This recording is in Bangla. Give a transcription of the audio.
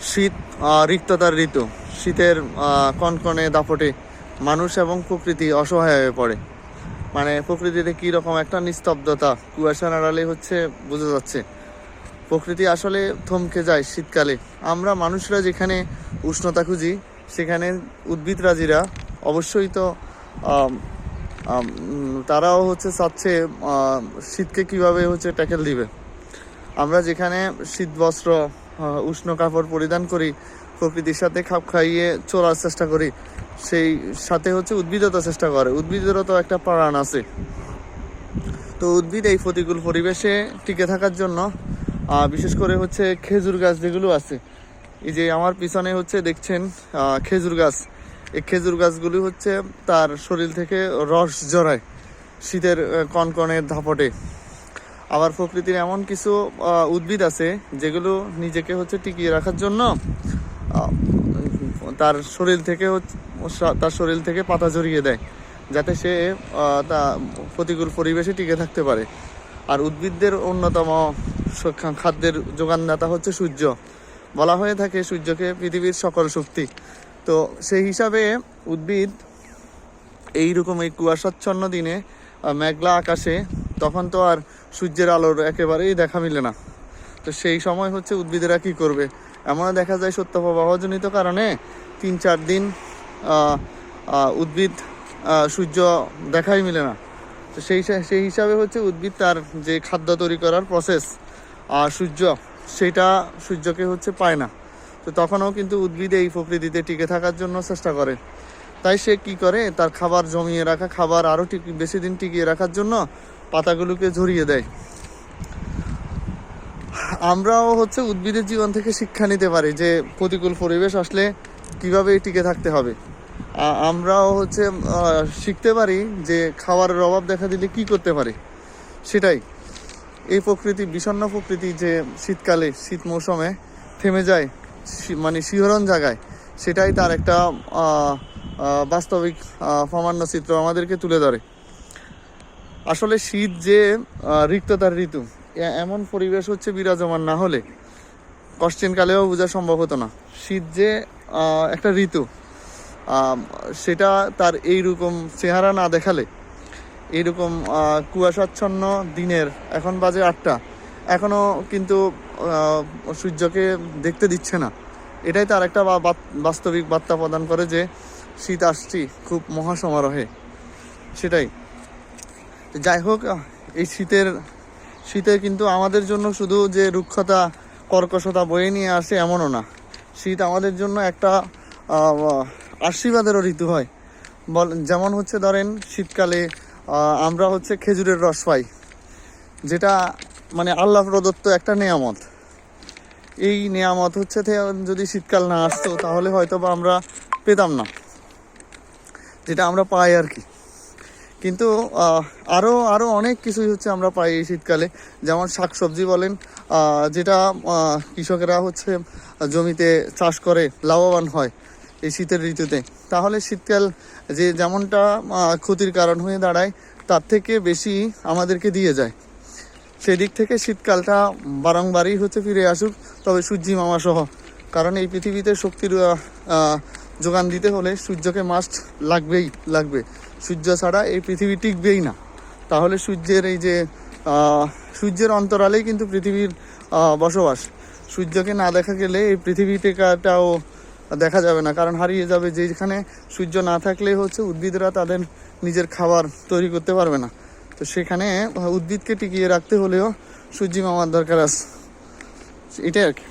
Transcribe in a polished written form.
শীত রিক্ততার ঋতু। শীতের কনকনে দাপটে মানুষ এবং প্রকৃতি অসহায় হয়ে পড়ে। মানে প্রকৃতিতে কী রকম একটা নিস্তব্ধতা কুয়াশার আড়ালে বোঝা যাচ্ছে। প্রকৃতি আসলে থমকে যায় শীতকালে। আমরা মানুষরা যেখানে উষ্ণতা খুঁজি, সেখানে উদ্ভিদরাজিরা অবশ্যই তো তারাও চাচ্ছে শীতকে কীভাবে ট্যাকেল দিবে। আমরা যেখানে শীত বস্ত্র উষ্ণ কাপড় পরিধান করি, প্রকৃতির সাথে খাপ খাইয়ে চলার চেষ্টা করি, সেই সাথে উদ্ভিদও তো চেষ্টা করে। উদ্ভিদেরও তো একটা প্রাণ আছে। তো উদ্ভিদ এই প্রতিকূল পরিবেশে টিকে থাকার জন্য বিশেষ করে খেজুর গাছ যেগুলো আছে, এই যে আমার পিছনে দেখছেন খেজুর গাছ। এই খেজুর গাছগুলি তার শরীর থেকে রস জড়ায় শীতের কনকনের ধাপটে। আবার প্রকৃতির এমন কিছু উদ্ভিদ আছে যেগুলো নিজেকে টিকিয়ে রাখার জন্য তার শরীর থেকে পাতা জড়িয়ে দেয়, যাতে সে তা প্রতিকূল পরিবেশে টিকে থাকতে পারে। আর উদ্ভিদদের অন্যতম খাদ্যের যোগানদাতা সূর্য। বলা হয়ে থাকে সূর্যকে পৃথিবীর সকল শক্তি। তো সেই হিসাবে উদ্ভিদ এইরকম এই কুয়াশাচ্ছন্ন দিনে মেঘলা আকাশে তখন তো আর সূর্যের আলোর একেবারেই দেখা মিলে না। তো সেই সময় উদ্ভিদেরা কি করবে? এমনও দেখা যায় শৈত্যপ্রবাহজনিত কারণে 3-4 দিন উদ্ভিদ সূর্য দেখাই মিলে না। তো সেই হিসাবে উদ্ভিদ তার যে খাদ্য তৈরি করার প্রসেস সূর্যকে পায় না। তো তখনও কিন্তু উদ্ভিদ এই প্রকৃতিতে টিকে থাকার জন্য চেষ্টা করে। তাই সে কি করে, তার খাবার জমিয়ে রাখা খাবার আরও বেশি দিন টিকিয়ে রাখার জন্য পাতাগুলোকে ঝরিয়ে দেয়। আমরাও উদ্ভিদের জীবন থেকে শিক্ষা নিতে পারি যে প্রতিকূল পরিবেশ আসলে কিভাবে টিকে থাকতে হবে। আমরাও শিখতে পারি যে খাবারের অভাব দেখা দিলে কি করতে পারি। সেটাই এই বিষণ্ণ প্রকৃতি যে শীতকালে শীত মৌসুমে থেমে যায়, মানে শিহরণ জাগায়, সেটাই তার একটা বাস্তবিক প্রামাণ্য চিত্র আমাদেরকে তুলে ধরে। আসলে শীত যে রিক্ততার ঋতু, এমন পরিবেশ বিরাজমান না হলে কশ্চিনকালেও বোঝা সম্ভব হতো না। শীত যে একটা ঋতু, সেটা তার এইরকম চেহারা না দেখালে, এইরকম কুয়াশাচ্ছন্ন দিনের, এখন বাজে 8টা, এখনও কিন্তু সূর্যকে দেখতে দিচ্ছে না। এটাই তার একটা বাস্তবিক বার্তা প্রদান করে যে শীত আসছি খুব মহাসমারোহে। সেটাই। যাই হোক, এই শীতে কিন্তু আমাদের জন্য শুধু যে রুক্ষতা কর্কশতা বয়ে নিয়ে আসে এমনও না। শীত আমাদের জন্য একটা আশীর্বাদেরও ঋতু হয়। যেমন ধরেন শীতকালে আমরা খেজুরের রস পাই, যেটা মানে আল্লাহ প্রদত্ত একটা নেয়ামত। এই নেয়ামত যদি শীতকাল না আসতো তাহলে হয়তো বা আমরা পেতাম না, যেটা আমরা পাই আর কি। কিন্তু আরও অনেক কিছুই আমরা পাই এই শীতকালে। যেমন শাকসবজি বলেন, যেটা কৃষকেরা জমিতে চাষ করে লাভবান হয় এই শীতের ঋতুতে। তাহলে শীতকাল যে যেমনটা ক্ষতির কারণ হয়ে দাঁড়ায়, তার থেকে বেশি আমাদেরকে দিয়ে যায়। সেদিক থেকে শীতকালটা বারংবারই ফিরে আসুক, তবে সূর্যি মামা সহ। কারণ এই পৃথিবীতে শক্তির যোগান দিতে হলে সূর্যকে মাস্ট লাগবে। সূর্য ছাড়া এই পৃথিবী টিকবেই না। তাহলে সূর্যের অন্তরালেই কিন্তু পৃথিবীর বসবাস। সূর্যকে না দেখা গেলে এই পৃথিবীটাও দেখা যাবে না, কারণ হারিয়ে যাবে। যেখানে সূর্য না থাকলে উদ্ভিদরা তাদের নিজের খাবার তৈরি করতে পারবে না। তো সেখানে উদ্ভিদকে টিকিয়ে রাখতে হলেও সূর্যি মামার দরকার আছে। এটাই আর কি।